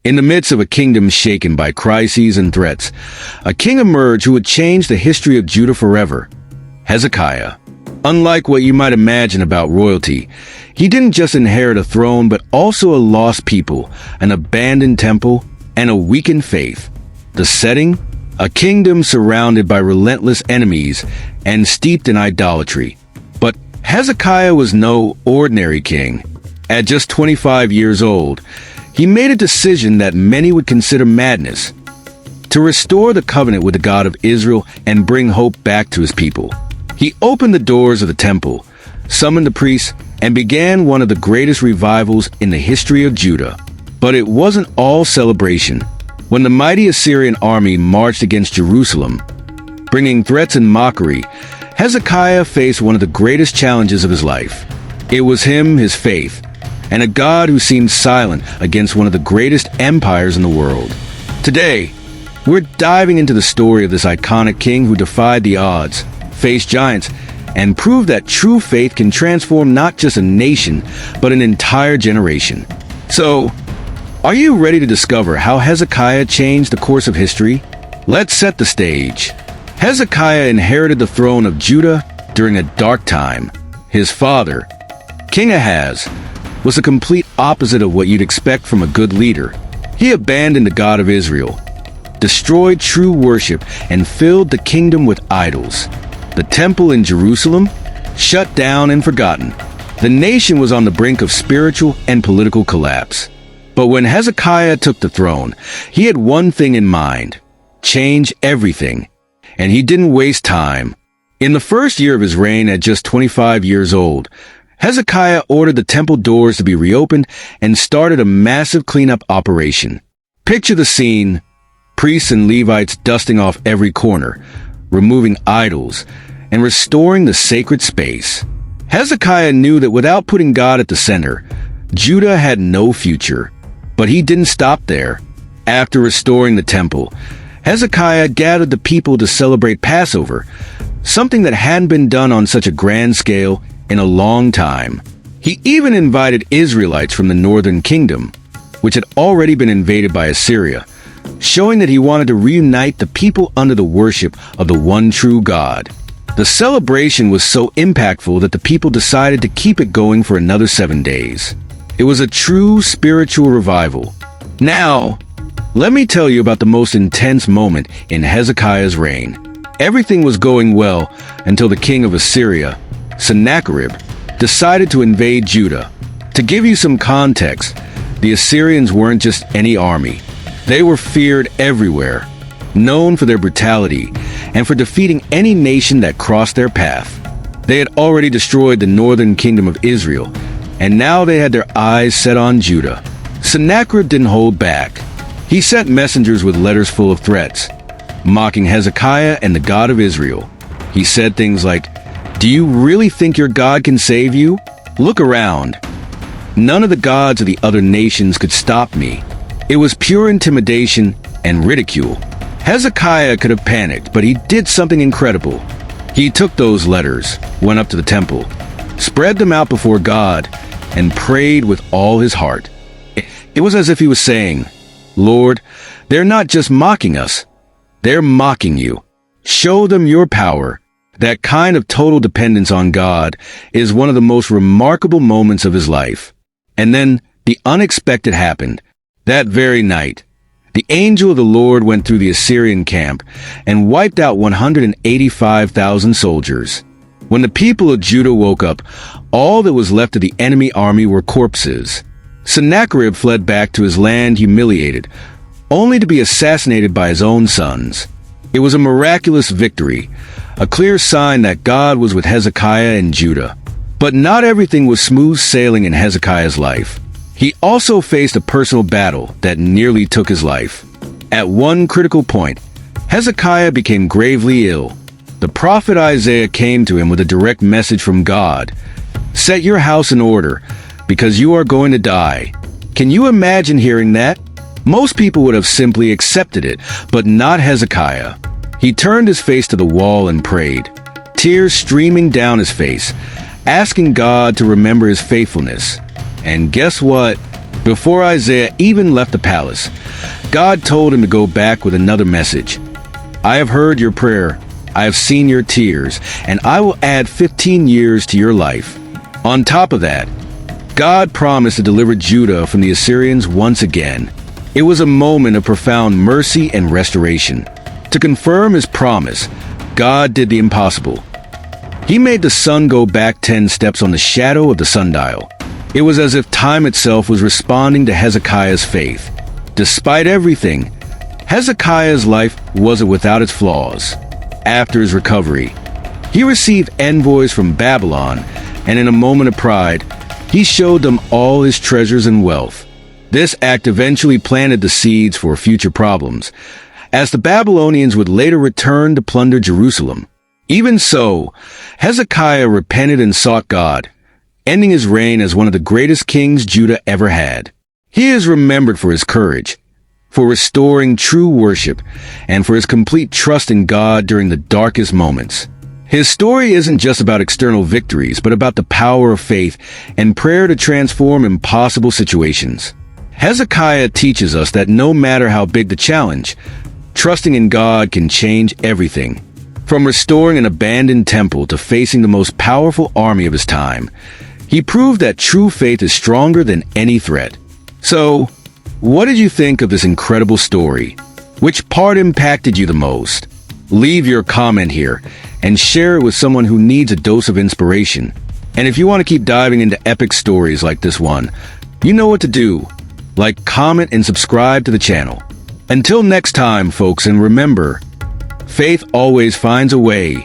In the midst of a kingdom shaken by crises and threats, a king emerged who would change the history of Judah forever: Hezekiah. Unlike what you might imagine about royalty, he didn't just inherit a throne but also a lost people, an abandoned temple, and a weakened faith. The setting? A kingdom surrounded by relentless enemies and steeped in idolatry. But Hezekiah was no ordinary king. At just 25 years old, he made a decision that many would consider madness: to restore the covenant with the God of Israel and bring hope back to his people. He opened the doors of the temple, summoned the priests, and began one of the greatest revivals in the history of Judah. But it wasn't all celebration. When the mighty Assyrian army marched against Jerusalem, bringing threats and mockery, Hezekiah faced one of the greatest challenges of his life. It was him, his faith, and a God who seemed silent against one of the greatest empires in the world. Today, we're diving into the story of this iconic king who defied the odds, faced giants, and proved that true faith can transform not just a nation, but an entire generation. So, are you ready to discover how Hezekiah changed the course of history? Let's set the stage. Hezekiah inherited the throne of Judah during a dark time. His father, King Ahaz, was the complete opposite of what you'd expect from a good leader. He abandoned the God of Israel, destroyed true worship, and filled the kingdom with idols. The temple in Jerusalem, shut down and forgotten. The nation was on the brink of spiritual and political collapse. But when Hezekiah took the throne, he had one thing in mind: change everything. And he didn't waste time. In the first year of his reign, at just 25 years old, Hezekiah ordered the temple doors to be reopened and started a massive cleanup operation. Picture the scene: priests and Levites dusting off every corner, removing idols, and restoring the sacred space. Hezekiah knew that without putting God at the center, Judah had no future. But he didn't stop there. After restoring the temple, Hezekiah gathered the people to celebrate Passover, something that hadn't been done on such a grand scale in a long time. He even invited Israelites from the northern kingdom, which had already been invaded by Assyria, showing that he wanted to reunite the people under the worship of the one true God. The celebration was so impactful that the people decided to keep it going for another 7 days. It was a true spiritual revival. Now, let me tell you about the most intense moment in Hezekiah's reign. Everything was going well until the king of Assyria, Sennacherib, decided to invade Judah. To give you some context, the Assyrians weren't just any army. They were feared everywhere, known for their brutality and for defeating any nation that crossed their path. They had already destroyed the northern kingdom of Israel, and now they had their eyes set on Judah. Sennacherib didn't hold back. He sent messengers with letters full of threats, mocking Hezekiah and the God of Israel. He said things like, "Do you really think your God can save you? Look around. None of the gods of the other nations could stop me." It was pure intimidation and ridicule. Hezekiah could have panicked, but he did something incredible. He took those letters, went up to the temple, spread them out before God, and prayed with all his heart. It was as if he was saying, "Lord, they're not just mocking us. They're mocking you. Show them your power." That kind of total dependence on God is one of the most remarkable moments of his life. And then the unexpected happened. That very night, the angel of the Lord went through the Assyrian camp and wiped out 185,000 soldiers. When the people of Judah woke up, all that was left of the enemy army were corpses. Sennacherib fled back to his land humiliated, only to be assassinated by his own sons. It was a miraculous victory, a clear sign that God was with Hezekiah and Judah. But not everything was smooth sailing in Hezekiah's life. He also faced a personal battle that nearly took his life. At one critical point, Hezekiah became gravely ill. The prophet Isaiah came to him with a direct message from God: "Set your house in order, because you are going to die." Can you imagine hearing that? Most people would have simply accepted it, but not Hezekiah. He turned his face to the wall and prayed, tears streaming down his face, asking God to remember his faithfulness. And guess what? Before Isaiah even left the palace, God told him to go back with another message. I have heard your prayer, I have seen your tears, and I will add 15 years to your life. On top of that, God promised to deliver Judah from the Assyrians once again. It was a moment of profound mercy and restoration. To confirm his promise, God did the impossible. He made the sun go back 10 steps on the shadow of the sundial. It was as if time itself was responding to Hezekiah's faith. Despite everything, Hezekiah's life wasn't without its flaws. After his recovery, he received envoys from Babylon, and in a moment of pride, he showed them all his treasures and wealth. This act eventually planted the seeds for future problems, as the Babylonians would later return to plunder Jerusalem. Even so, Hezekiah repented and sought God, ending his reign as one of the greatest kings Judah ever had. He is remembered for his courage, for restoring true worship, and for his complete trust in God during the darkest moments. His story isn't just about external victories, but about the power of faith and prayer to transform impossible situations. Hezekiah teaches us that no matter how big the challenge, trusting in God can change everything. From restoring an abandoned temple to facing the most powerful army of his time, he proved that true faith is stronger than any threat. So, what did you think of this incredible story? Which part impacted you the most? Leave your comment here and share it with someone who needs a dose of inspiration. And if you want to keep diving into epic stories like this one, you know what to do. Like, comment, and subscribe to the channel. Until next time, folks, and remember, faith always finds a way.